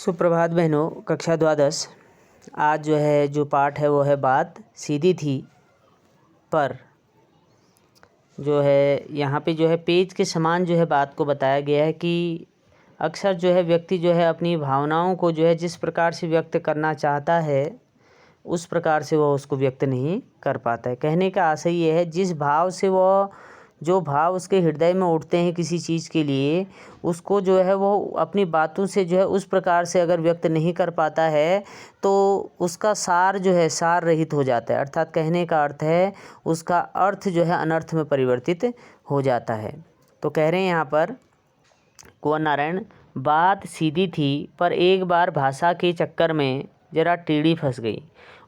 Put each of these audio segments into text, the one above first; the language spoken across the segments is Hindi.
सुप्रभात बहनों, कक्षा द्वादश। आज जो है जो पाठ है वो है बात सीधी थी पर। जो है यहाँ पे जो है पेज के समान जो है बात को बताया गया है कि अक्सर जो है व्यक्ति जो है अपनी भावनाओं को जो है जिस प्रकार से व्यक्त करना चाहता है उस प्रकार से वह उसको व्यक्त नहीं कर पाता है। कहने का आशय ये है, जिस भाव से वह जो भाव उसके हृदय में उठते हैं किसी चीज़ के लिए, उसको जो है वो अपनी बातों से जो है उस प्रकार से अगर व्यक्त नहीं कर पाता है तो उसका सार जो है सार रहित हो जाता है। अर्थात कहने का अर्थ है उसका अर्थ जो है अनर्थ में परिवर्तित हो जाता है। तो कह रहे हैं यहाँ पर कुंवर नारायण, बात सीधी थी पर एक बार भाषा के चक्कर में जरा टेढ़ी फंस गई।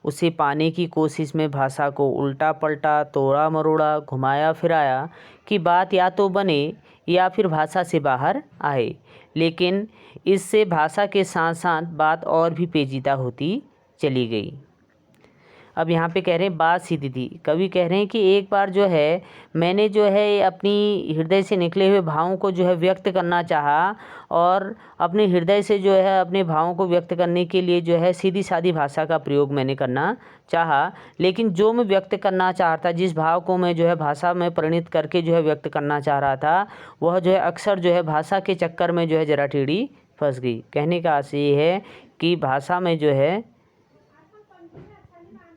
उसे पाने की कोशिश में भाषा को उल्टा पलटा, तोड़ा मरोड़ा, घुमाया फिराया कि बात या तो बने या फिर भाषा से बाहर आए, लेकिन इससे भाषा के साथ साथ बात और भी पेचीदा होती चली गई। अब यहाँ पे कह रहे हैं बात सीधी थी। कवि कह रहे हैं कि एक बार जो है मैंने जो है अपनी हृदय से निकले हुए भावों को जो है व्यक्त करना चाहा और अपने हृदय से जो है अपने भावों को व्यक्त करने के लिए जो है सीधी सादी भाषा का प्रयोग मैंने करना चाहा, लेकिन जो मैं व्यक्त करना चाह रहा था, जिस भाव को मैं जो है भाषा में परिणित करके जो है व्यक्त करना चाह रहा था, वह जो है अक्सर जो है भाषा के चक्कर में जो है जरा टेढ़ी फंस गई। कहने का आशय ये है कि भाषा में जो है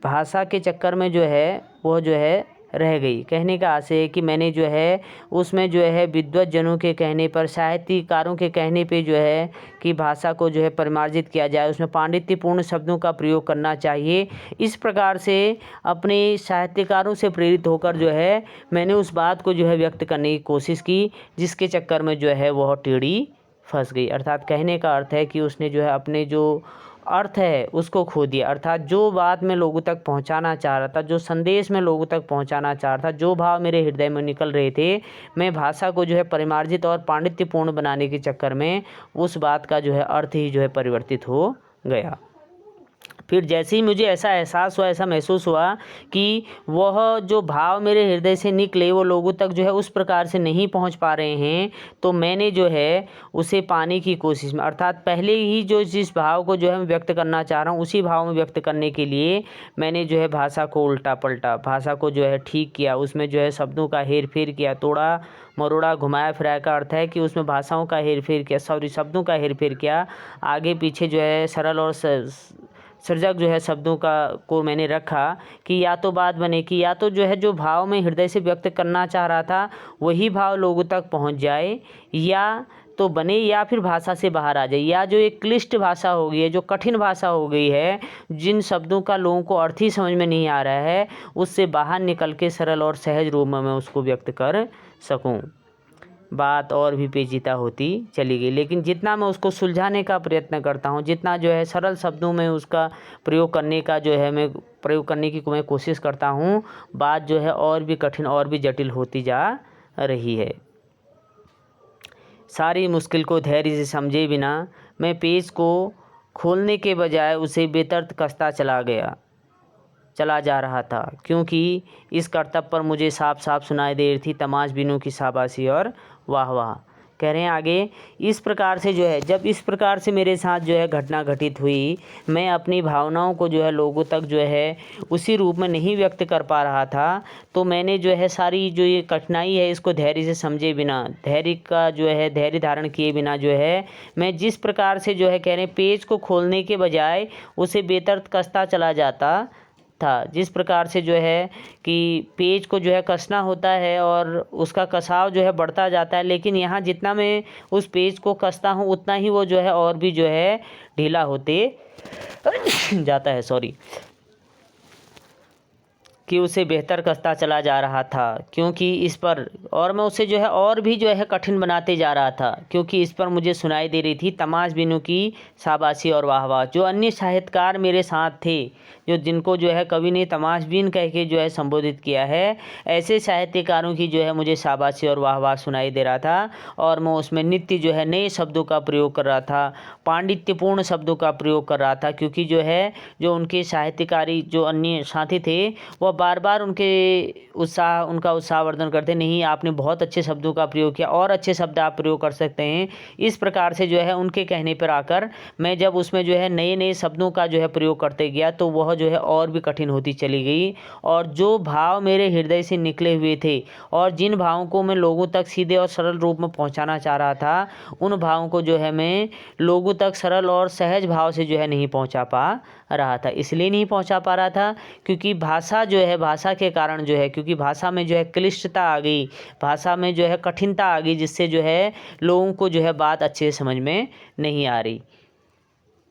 भाषा के चक्कर में जो है वो जो है रह गई। कहने का आशय है कि मैंने जो है उसमें जो है विद्वत जनों के कहने पर, साहित्यकारों के कहने पे जो है कि भाषा को जो है परिमार्जित किया जाए, उसमें पांडित्यपूर्ण शब्दों का प्रयोग करना चाहिए। इस प्रकार से अपने साहित्यकारों से प्रेरित होकर जो है मैंने उस बात को जो है व्यक्त करने की कोशिश की, जिसके चक्कर में जो है वह टेढ़ी फंस गई। अर्थात कहने का अर्थ है कि उसने जो है अपने जो अर्थ है उसको खो दिया। अर्थात जो बात मैं लोगों तक पहुंचाना चाह रहा था, जो संदेश मैं लोगों तक पहुंचाना चाह रहा था, जो भाव मेरे हृदय में निकल रहे थे, मैं भाषा को जो है परिमार्जित और पांडित्यपूर्ण बनाने के चक्कर में उस बात का जो है अर्थ ही जो है परिवर्तित हो गया। फिर जैसे ही मुझे ऐसा एहसास हुआ, ऐसा महसूस हुआ कि वह जो भाव मेरे हृदय से निकले वो लोगों तक जो है उस प्रकार से नहीं पहुंच पा रहे हैं, तो मैंने जो है उसे पाने की कोशिश में, अर्थात पहले ही जो जिस भाव को जो है मैं व्यक्त करना चाह रहा हूँ उसी भाव में व्यक्त करने के लिए मैंने जो है भाषा को उल्टा पलटा, भाषा को जो है ठीक किया, उसमें जो है शब्दों का हेर फेर किया, तोड़ा मरोड़ा, घुमाया फिराया का अर्थ है कि उसमें भाषाओं का हेर फेर किया, शब्दों का हेर फेर किया, आगे पीछे जो है सरल और सृजक जो है शब्दों को मैंने रखा कि या तो बात बने कि या तो जो है जो भाव में हृदय से व्यक्त करना चाह रहा था वही भाव लोगों तक पहुंच जाए, या तो बने या फिर भाषा से बाहर आ जाए, या जो एक क्लिष्ट भाषा हो गई है, जो कठिन भाषा हो गई है, जिन शब्दों का लोगों को अर्थ ही समझ में नहीं आ रहा है, उससे बाहर निकल के सरल और सहज रूप में मैं उसको व्यक्त कर सकूं। बात और भी पेचीदा होती चली गई, लेकिन जितना मैं उसको सुलझाने का प्रयत्न करता हूँ, जितना जो है सरल शब्दों में उसका प्रयोग करने का जो है मैं प्रयोग करने की मैं कोशिश करता हूँ, बात जो है और भी कठिन और भी जटिल होती जा रही है। सारी मुश्किल को धैर्य से समझे बिना मैं पेज को खोलने के बजाय उसे बेतर्क कसता चला जा रहा था, क्योंकि इस कर्तव्य पर मुझे साफ साफ सुनाई दे रही थी तमाशबीनों की शाबाशी और वाह वाह। कह रहे हैं आगे, इस प्रकार से जो है जब इस प्रकार से मेरे साथ जो है घटना घटित हुई, मैं अपनी भावनाओं को जो है लोगों तक जो है उसी रूप में नहीं व्यक्त कर पा रहा था, तो मैंने जो है सारी जो ये कठिनाई है इसको धैर्य से समझे बिना, धैर्य का जो है धैर्य धारण किए बिना जो है मैं जिस प्रकार से जो है कह रहे हैं पेज को खोलने के बजाय उसे बेतर्क कसता चला जाता था। जिस प्रकार से जो है कि पेज को जो है कसना होता है और उसका कसाव जो है बढ़ता जाता है, लेकिन यहाँ जितना मैं उस पेज को कसता हूँ उतना ही वो जो है और भी जो है ढीला होते जाता है, कि उसे बेहतर कसता चला जा रहा था, क्योंकि इस पर और मैं उसे जो है और भी जो है कठिन बनाते जा रहा था, क्योंकि इस पर मुझे सुनाई दे रही थी तमाशबीनों की शाबाशी और वाहवाह। जो अन्य साहित्यकार मेरे साथ थे, जो जिनको जो है कवि ने तमाशबीन कह के जो है संबोधित किया है, ऐसे साहित्यकारों की जो है मुझे शाबाशी और वाहवाह सुनाई दे रहा था, और मैं उसमें नित्य जो है नए शब्दों का प्रयोग कर रहा था, पांडित्यपूर्ण शब्दों का प्रयोग कर रहा था, क्योंकि जो है जो उनके साहित्यकारी जो अन्य साथी थे वह बार बार उनका उत्साहवर्धन करते, नहीं आपने बहुत अच्छे शब्दों का प्रयोग किया, और अच्छे शब्द आप प्रयोग कर सकते हैं। इस प्रकार से जो है उनके कहने पर आकर मैं जब उसमें जो है नए नए शब्दों का जो है प्रयोग करते गया तो वह जो है और भी कठिन होती चली गई। और जो भाव मेरे हृदय से निकले हुए थे और जिन भावों को मैं लोगों तक सीधे और सरल रूप में पहुंचाना चाह रहा था, उन भावों को जो है मैं लोगों तक सरल और सहज भाव से जो है नहीं पहुंचा पा रहा था। इसलिए नहीं पहुंचा पा रहा था क्योंकि भाषा जो है, भाषा के कारण जो है, क्योंकि भाषा में जो है क्लिष्टता आ गई, भाषा में जो है कठिनता आ गई, जिससे जो है लोगों को जो है बात अच्छे से समझ में नहीं आ रही।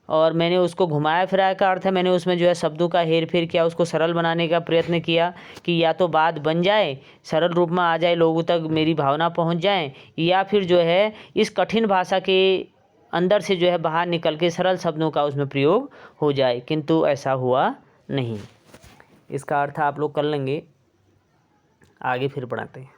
और मैंने उसको घुमाया फिराया का अर्थ है मैंने उसमें जो है शब्दों का हेर फेर किया, उसको सरल बनाने का प्रयत्न किया कि या तो बात बन जाए, सरल रूप में आ जाए, लोगों तक मेरी भावना पहुंच जाए, या फिर जो है इस कठिन भाषा के अंदर से जो है बाहर निकल के सरल शब्दों का उसमें प्रयोग हो जाए, किंतु ऐसा हुआ नहीं। इसका अर्थ आप लोग कर लेंगे, आगे फिर पढ़ाते हैं।